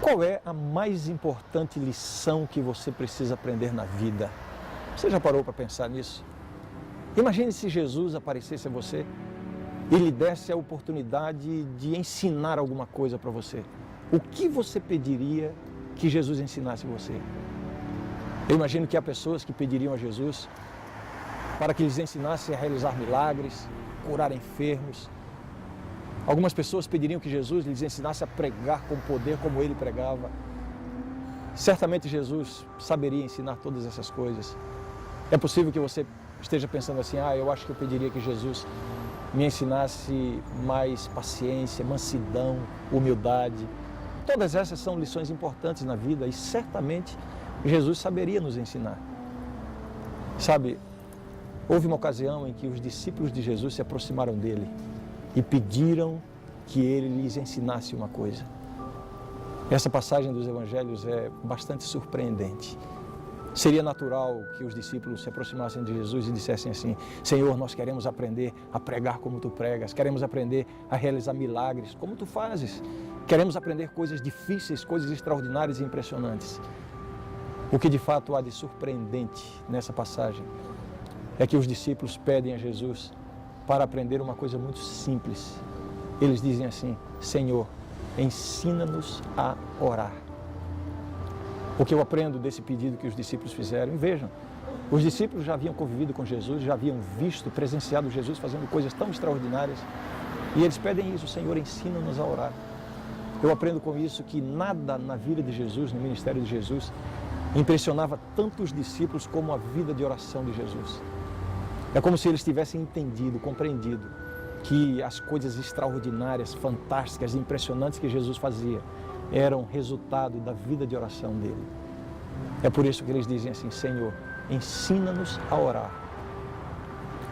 Qual é a mais importante lição que você precisa aprender na vida? Você já parou para pensar nisso? Imagine se Jesus aparecesse a você e lhe desse a oportunidade de ensinar alguma coisa para você. O que você pediria que Jesus ensinasse você? Eu imagino que há pessoas que pediriam a Jesus para que lhes ensinasse a realizar milagres, curar enfermos. Algumas pessoas pediriam que Jesus lhes ensinasse a pregar com poder como ele pregava. Certamente Jesus saberia ensinar todas essas coisas. É possível que você esteja pensando assim, eu acho que eu pediria que Jesus me ensinasse mais paciência, mansidão, humildade. Todas essas são lições importantes na vida e certamente Jesus saberia nos ensinar. Sabe, houve uma ocasião em que os discípulos de Jesus se aproximaram dele e pediram que ele lhes ensinasse uma coisa. Essa passagem dos evangelhos é bastante surpreendente. Seria natural que os discípulos se aproximassem de Jesus e dissessem assim, Senhor, nós queremos aprender a pregar como tu pregas, queremos aprender a realizar milagres como tu fazes, queremos aprender coisas difíceis, coisas extraordinárias e impressionantes. O que de fato há de surpreendente nessa passagem é que os discípulos pedem a Jesus para aprender uma coisa muito simples. Eles dizem assim, Senhor, ensina-nos a orar. O que eu aprendo desse pedido que os discípulos fizeram, vejam, os discípulos já haviam convivido com Jesus, já haviam visto, presenciado Jesus fazendo coisas tão extraordinárias, e eles pedem isso, Senhor, ensina-nos a orar. Eu aprendo com isso que nada na vida de Jesus, no ministério de Jesus, impressionava tanto os discípulos como a vida de oração de Jesus. É como se eles tivessem entendido, compreendido que as coisas extraordinárias, fantásticas, impressionantes que Jesus fazia eram resultado da vida de oração dele. É por isso que eles dizem assim, Senhor, ensina-nos a orar.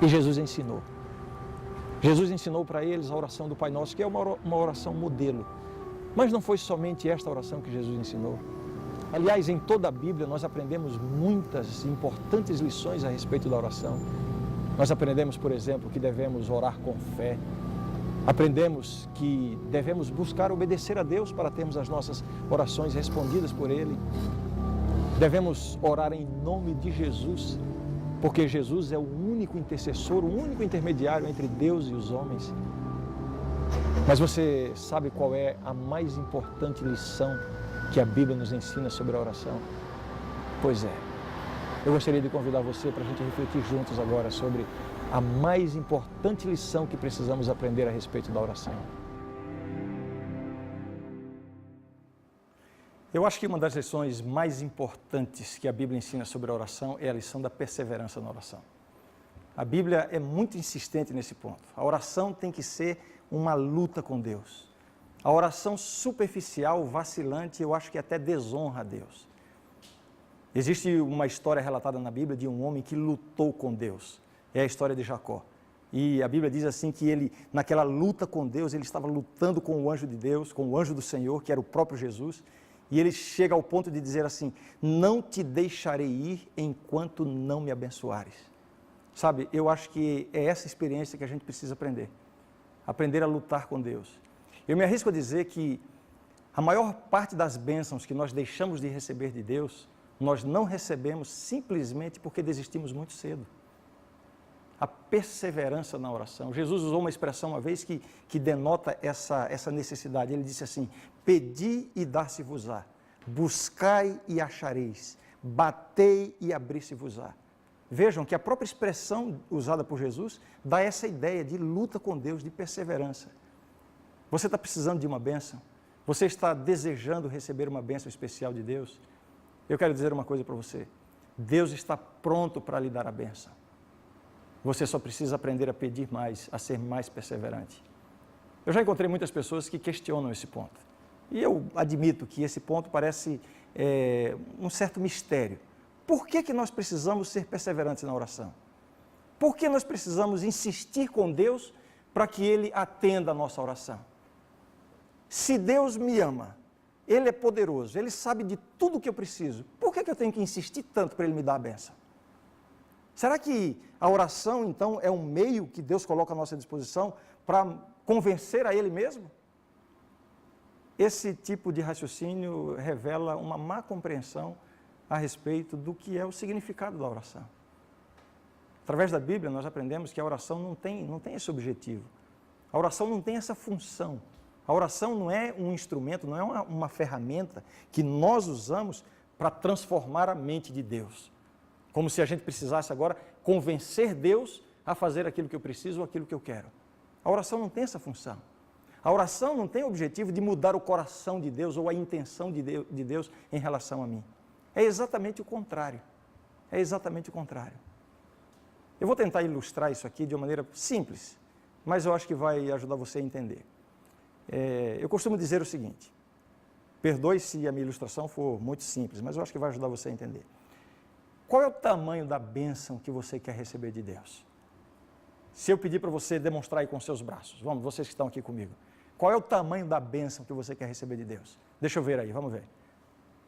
E Jesus ensinou. Jesus ensinou para eles a oração do Pai Nosso, que é uma oração modelo. Mas não foi somente esta oração que Jesus ensinou. Aliás, em toda a Bíblia nós aprendemos muitas importantes lições a respeito da oração. Nós aprendemos, por exemplo, que devemos orar com fé. Aprendemos que devemos buscar obedecer a Deus para termos as nossas orações respondidas por Ele. Devemos orar em nome de Jesus, porque Jesus é o único intercessor, o único intermediário entre Deus e os homens. Mas você sabe qual é a mais importante lição que a Bíblia nos ensina sobre a oração? Pois é. Eu gostaria de convidar você para a gente refletir juntos agora sobre a mais importante lição que precisamos aprender a respeito da oração. Eu acho que uma das lições mais importantes que a Bíblia ensina sobre a oração é a lição da perseverança na oração. A Bíblia é muito insistente nesse ponto. A oração tem que ser uma luta com Deus. A oração superficial, vacilante, eu acho que até desonra a Deus. Existe uma história relatada na Bíblia de um homem que lutou com Deus. É a história de Jacó. E a Bíblia diz assim que ele, naquela luta com Deus, ele estava lutando com o anjo de Deus, com o anjo do Senhor, que era o próprio Jesus. E ele chega ao ponto de dizer assim, não te deixarei ir enquanto não me abençoares. Sabe, eu acho que é essa experiência que a gente precisa aprender. Aprender a lutar com Deus. Eu me arrisco a dizer que a maior parte das bênçãos que nós deixamos de receber de Deus, nós não recebemos simplesmente porque desistimos muito cedo. A perseverança na oração. Jesus usou uma expressão uma vez que denota essa necessidade. Ele disse assim, pedi e dar-se-vos-á, buscai e achareis, batei e abrir-se-vos-á. Vejam que a própria expressão usada por Jesus dá essa ideia de luta com Deus, de perseverança. Você está precisando de uma bênção? Você está desejando receber uma bênção especial de Deus? Eu quero dizer uma coisa para você. Deus está pronto para lhe dar a bênção. Você só precisa aprender a pedir mais, a ser mais perseverante. Eu já encontrei muitas pessoas que questionam esse ponto. E eu admito que esse ponto parece um certo mistério. Por que nós precisamos ser perseverantes na oração? Por que nós precisamos insistir com Deus para que Ele atenda a nossa oração? Se Deus me ama, Ele é poderoso, Ele sabe de tudo o que eu preciso, por que eu tenho que insistir tanto para Ele me dar a bênção? Será que a oração, então, é um meio que Deus coloca à nossa disposição para convencer a Ele mesmo? esse tipo de raciocínio revela uma má compreensão a respeito do que é o significado da oração. Através da Bíblia, nós aprendemos que a oração não tem esse objetivo. A oração não tem essa função. A oração não é um instrumento, não é uma ferramenta que nós usamos para transformar a mente de Deus. Como se a gente precisasse agora convencer Deus a fazer aquilo que eu preciso ou aquilo que eu quero. A oração não tem essa função. A oração não tem o objetivo de mudar o coração de Deus ou a intenção de Deus em relação a mim. É exatamente o contrário. É exatamente o contrário. Eu vou tentar ilustrar isso aqui de uma maneira simples, mas eu acho que vai ajudar você a entender. Eu costumo dizer o seguinte, perdoe se a minha ilustração for muito simples, mas eu acho que vai ajudar você a entender. Qual é o tamanho da bênção que você quer receber de Deus? Se eu pedir para você demonstrar aí com seus braços, vamos, vocês que estão aqui comigo, qual é o tamanho da bênção que você quer receber de Deus? Deixa eu ver aí, vamos ver.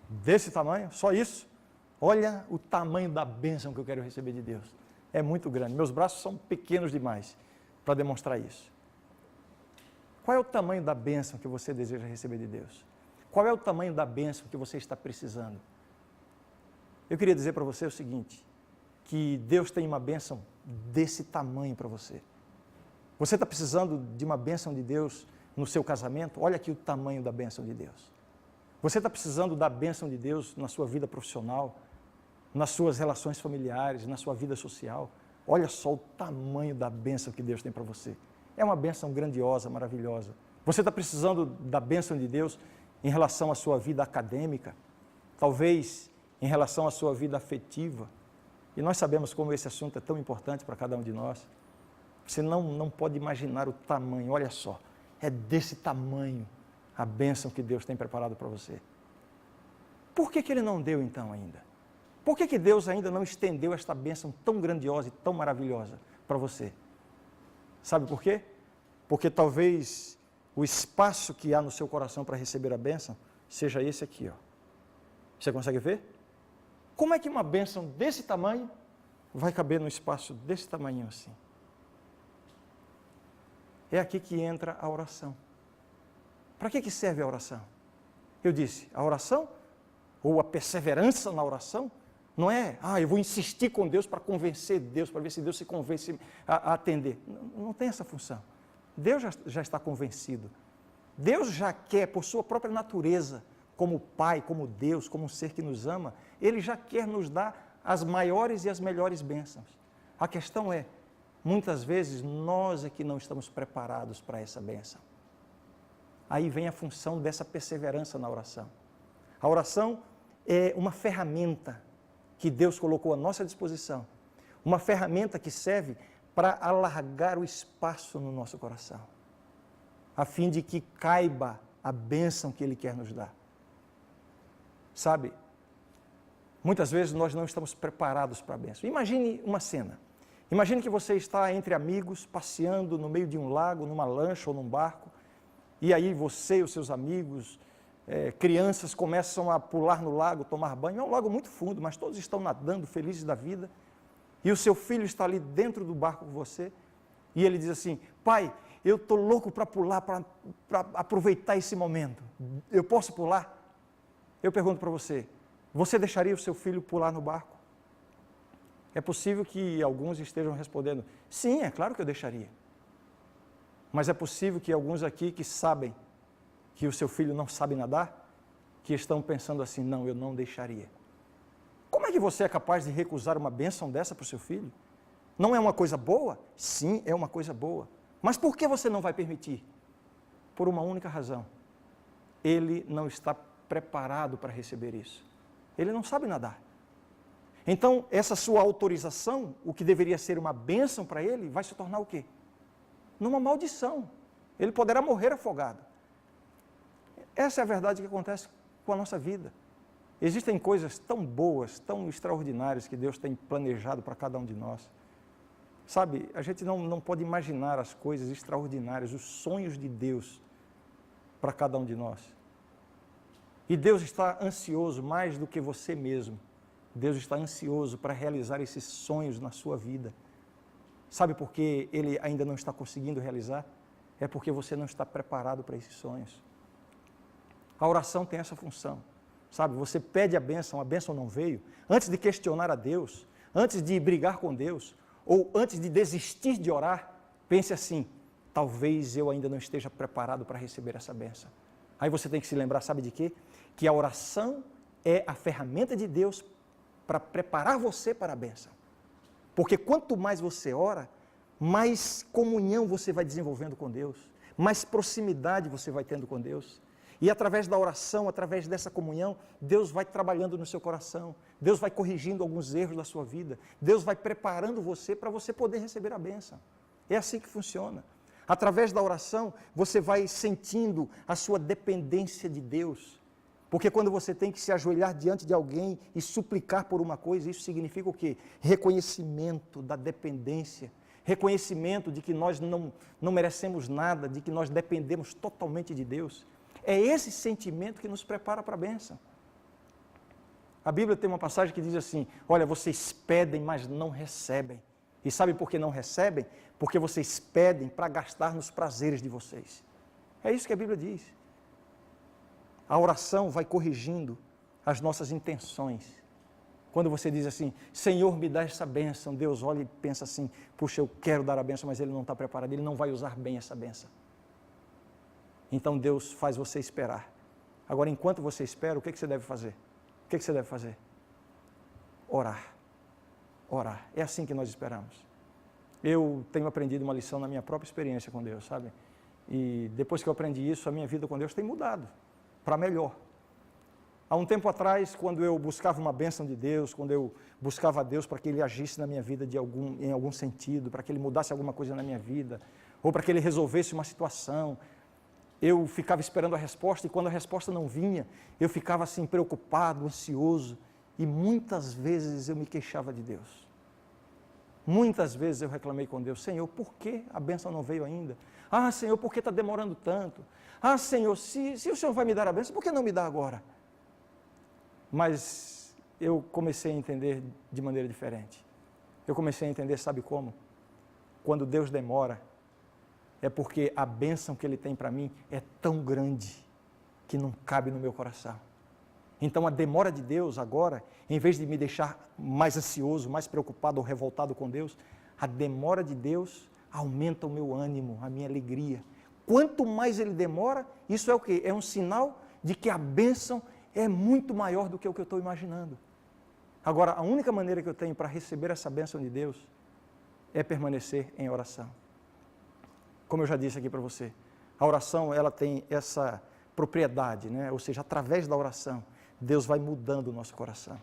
Desse tamanho? Só isso? Olha o tamanho da bênção que eu quero receber de Deus. É muito grande. Meus braços são pequenos demais para demonstrar isso. Qual é o tamanho da bênção que você deseja receber de Deus? Qual é o tamanho da bênção que você está precisando? Eu queria dizer para você o seguinte, que Deus tem uma bênção desse tamanho para você. Você está precisando de uma bênção de Deus no seu casamento? Olha aqui o tamanho da bênção de Deus. Você está precisando da bênção de Deus na sua vida profissional, nas suas relações familiares, na sua vida social? Olha só o tamanho da bênção que Deus tem para você. É uma bênção grandiosa, maravilhosa. Você está precisando da bênção de Deus em relação à sua vida acadêmica, talvez em relação à sua vida afetiva. E nós sabemos como esse assunto é tão importante para cada um de nós. Você não pode imaginar o tamanho, olha só, é desse tamanho a bênção que Deus tem preparado para você. Por que Ele não deu então ainda? Por que Deus ainda não estendeu esta bênção tão grandiosa e tão maravilhosa para você? Sabe por quê? Porque talvez o espaço que há no seu coração para receber a bênção seja esse aqui, ó. Você consegue ver? Como é que uma bênção desse tamanho vai caber num espaço desse tamanho assim? É aqui que entra a oração. Para que serve a oração? Eu disse, a oração, ou a perseverança na oração, não é, eu vou insistir com Deus para convencer Deus, para ver se Deus se convence a atender. Não tem essa função. Deus já está convencido. Deus já quer, por sua própria natureza, como Pai, como Deus, como um ser que nos ama, Ele já quer nos dar as maiores e as melhores bênçãos. A questão é, muitas vezes nós é que não estamos preparados para essa bênção. Aí vem a função dessa perseverança na oração. A oração é uma ferramenta que Deus colocou à nossa disposição. Uma ferramenta que serve para alargar o espaço no nosso coração, a fim de que caiba a bênção que Ele quer nos dar. Sabe, muitas vezes nós não estamos preparados para a bênção. Imagine uma cena. Imagine que você está entre amigos, passeando no meio de um lago, numa lancha ou num barco, e aí você e os seus amigos, crianças começam a pular no lago, tomar banho. É um lago muito fundo, mas todos estão nadando, felizes da vida. E o seu filho está ali dentro do barco com você, e ele diz assim, pai, eu estou louco para pular, para aproveitar esse momento. Eu posso pular? Eu pergunto para você, você deixaria o seu filho pular no barco? É possível que alguns estejam respondendo, sim, é claro que eu deixaria. Mas é possível que alguns aqui que sabem que o seu filho não sabe nadar, que estão pensando assim, não, eu não deixaria. Como é que você é capaz de recusar uma bênção dessa para o seu filho? Não é uma coisa boa? Sim, é uma coisa boa. Mas por que você não vai permitir? Por uma única razão. Ele não está preparado para receber isso. Ele não sabe nadar. Então, essa sua autorização, o que deveria ser uma bênção para ele, vai se tornar o quê? Numa maldição. Ele poderá morrer afogado. Essa é a verdade que acontece com a nossa vida. Existem coisas tão boas, tão extraordinárias que Deus tem planejado para cada um de nós. Sabe, a gente não pode imaginar as coisas extraordinárias, os sonhos de Deus para cada um de nós. E Deus está ansioso mais do que você mesmo. Deus está ansioso para realizar esses sonhos na sua vida. Sabe por que Ele ainda não está conseguindo realizar? É porque você não está preparado para esses sonhos. A oração tem essa função, sabe? Você pede a bênção não veio, antes de questionar a Deus, antes de brigar com Deus, ou antes de desistir de orar, pense assim, talvez eu ainda não esteja preparado para receber essa bênção. Aí você tem que se lembrar, sabe de quê? Que a oração é a ferramenta de Deus para preparar você para a bênção. Porque quanto mais você ora, mais comunhão você vai desenvolvendo com Deus, mais proximidade você vai tendo com Deus. E através da oração, através dessa comunhão, Deus vai trabalhando no seu coração, Deus vai corrigindo alguns erros da sua vida, Deus vai preparando você para você poder receber a bênção. É assim que funciona. Através da oração, você vai sentindo a sua dependência de Deus. Porque quando você tem que se ajoelhar diante de alguém e suplicar por uma coisa, isso significa o quê? Reconhecimento da dependência, reconhecimento de que nós não merecemos nada, de que nós dependemos totalmente de Deus. É esse sentimento que nos prepara para a bênção. A Bíblia tem uma passagem que diz assim, olha, vocês pedem, mas não recebem. E sabe por que não recebem? Porque vocês pedem para gastar nos prazeres de vocês. É isso que a Bíblia diz. A oração vai corrigindo as nossas intenções. Quando você diz assim, Senhor, me dá essa bênção, Deus olha e pensa assim, puxa, eu quero dar a bênção, mas Ele não está preparado, Ele não vai usar bem essa bênção. Então Deus faz você esperar. Agora, enquanto você espera, o que você deve fazer? O que você deve fazer? Orar. Orar. É assim que nós esperamos. Eu tenho aprendido uma lição na minha própria experiência com Deus, sabe? E depois que eu aprendi isso, a minha vida com Deus tem mudado para melhor. Há um tempo atrás, quando eu buscava uma bênção de Deus, quando eu buscava a Deus para que Ele agisse na minha vida em algum sentido, para que Ele mudasse alguma coisa na minha vida, ou para que Ele resolvesse uma situação, eu ficava esperando a resposta, e quando a resposta não vinha, eu ficava assim preocupado, ansioso, e muitas vezes eu me queixava de Deus. Muitas vezes eu reclamei com Deus, Senhor, por que a bênção não veio ainda? Ah, Senhor, por que está demorando tanto? Ah, Senhor, se o Senhor vai me dar a bênção, por que não me dá agora? Mas eu comecei a entender de maneira diferente. Eu comecei a entender, sabe como? Quando Deus demora, é porque a bênção que Ele tem para mim é tão grande que não cabe no meu coração. Então a demora de Deus agora, em vez de me deixar mais ansioso, mais preocupado ou revoltado com Deus, a demora de Deus aumenta o meu ânimo, a minha alegria. Quanto mais Ele demora, isso é o quê? É um sinal de que a bênção é muito maior do que o que eu estou imaginando. Agora, a única maneira que eu tenho para receber essa bênção de Deus é permanecer em oração. Como eu já disse aqui para você, a oração ela tem essa propriedade, né? Ou seja, através da oração, Deus vai mudando o nosso coração.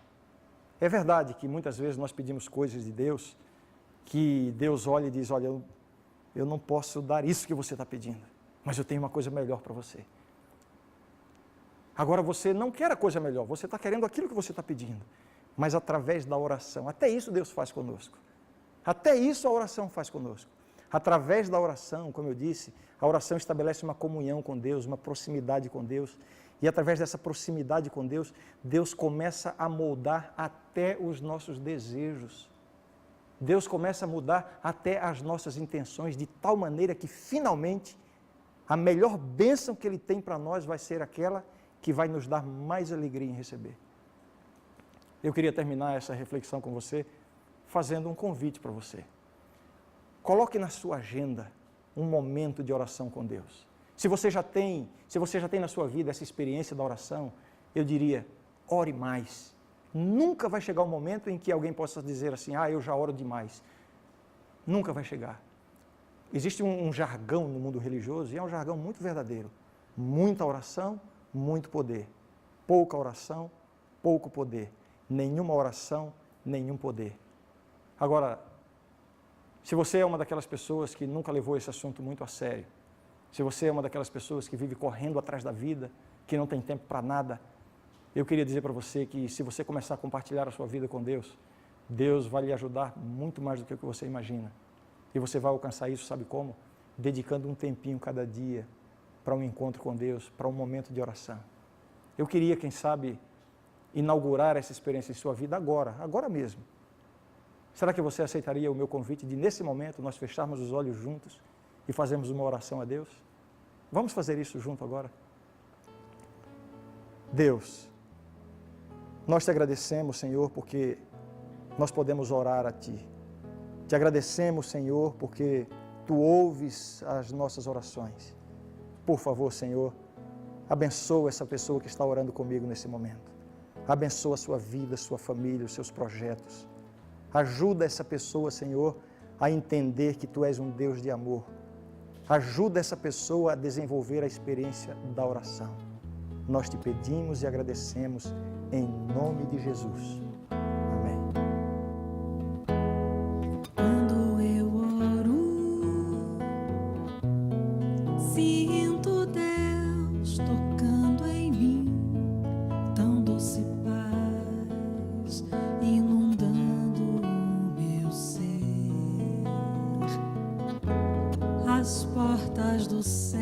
É verdade que muitas vezes nós pedimos coisas de Deus, que Deus olha e diz, olha, eu não posso dar isso que você está pedindo, mas eu tenho uma coisa melhor para você. Agora você não quer a coisa melhor, você está querendo aquilo que você está pedindo, mas através da oração, até isso Deus faz conosco. Até isso a oração faz conosco. Através da oração, como eu disse, a oração estabelece uma comunhão com Deus, uma proximidade com Deus. E através dessa proximidade com Deus, Deus começa a moldar até os nossos desejos. Deus começa a mudar até as nossas intenções, de tal maneira que, finalmente, a melhor bênção que Ele tem para nós vai ser aquela que vai nos dar mais alegria em receber. Eu queria terminar essa reflexão com você, fazendo um convite para você. Coloque na sua agenda um momento de oração com Deus. Se você já tem na sua vida essa experiência da oração, eu diria, ore mais. Nunca vai chegar um momento em que alguém possa dizer assim, eu já oro demais. Nunca vai chegar. Existe um jargão no mundo religioso, e é um jargão muito verdadeiro. Muita oração, muito poder. Pouca oração, pouco poder. Nenhuma oração, nenhum poder. Agora, se você é uma daquelas pessoas que nunca levou esse assunto muito a sério, se você é uma daquelas pessoas que vive correndo atrás da vida, que não tem tempo para nada, eu queria dizer para você que se você começar a compartilhar a sua vida com Deus, Deus vai lhe ajudar muito mais do que o que você imagina. E você vai alcançar isso, sabe como? Dedicando um tempinho cada dia para um encontro com Deus, para um momento de oração. Eu queria, quem sabe, inaugurar essa experiência em sua vida agora mesmo. Será que você aceitaria o meu convite de, nesse momento, nós fecharmos os olhos juntos e fazermos uma oração a Deus? Vamos fazer isso junto agora? Deus, nós te agradecemos, Senhor, porque nós podemos orar a Ti. Te agradecemos, Senhor, porque Tu ouves as nossas orações. Por favor, Senhor, abençoa essa pessoa que está orando comigo nesse momento. Abençoa a sua vida, a sua família, os seus projetos. Ajuda essa pessoa, Senhor, a entender que Tu és um Deus de amor. Ajuda essa pessoa a desenvolver a experiência da oração. Nós te pedimos e agradecemos em nome de Jesus. Amém. Quando eu oro, sinto Deus tocando em mim, tão doce paz inundando o meu ser. As portas do céu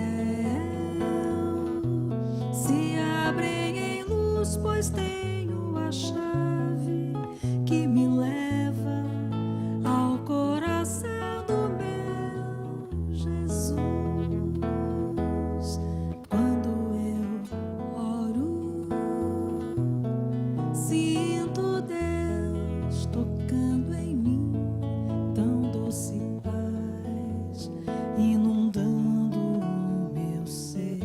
se abrem em luz, pois tenho a chave que me leva ao coração do meu Jesus. Quando eu oro, sinto Deus tocando em mim, tão doce paz inundando o meu ser.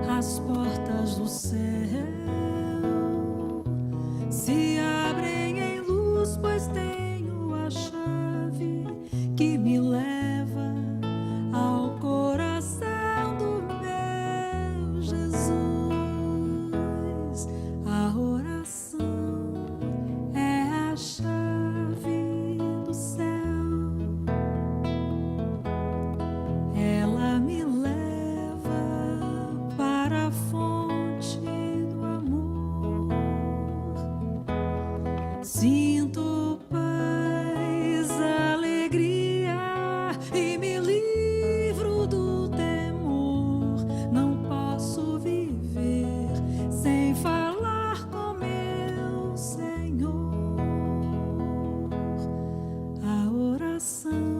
As portas do céu se abrem em luz, pois tenho a chave que me leva ao coração do meu Jesus. A oração é a chave do céu. Ela me leva para a fonte do amor. Sinto paz, alegria e me livro do temor. Não posso viver sem falar com meu Senhor. A oração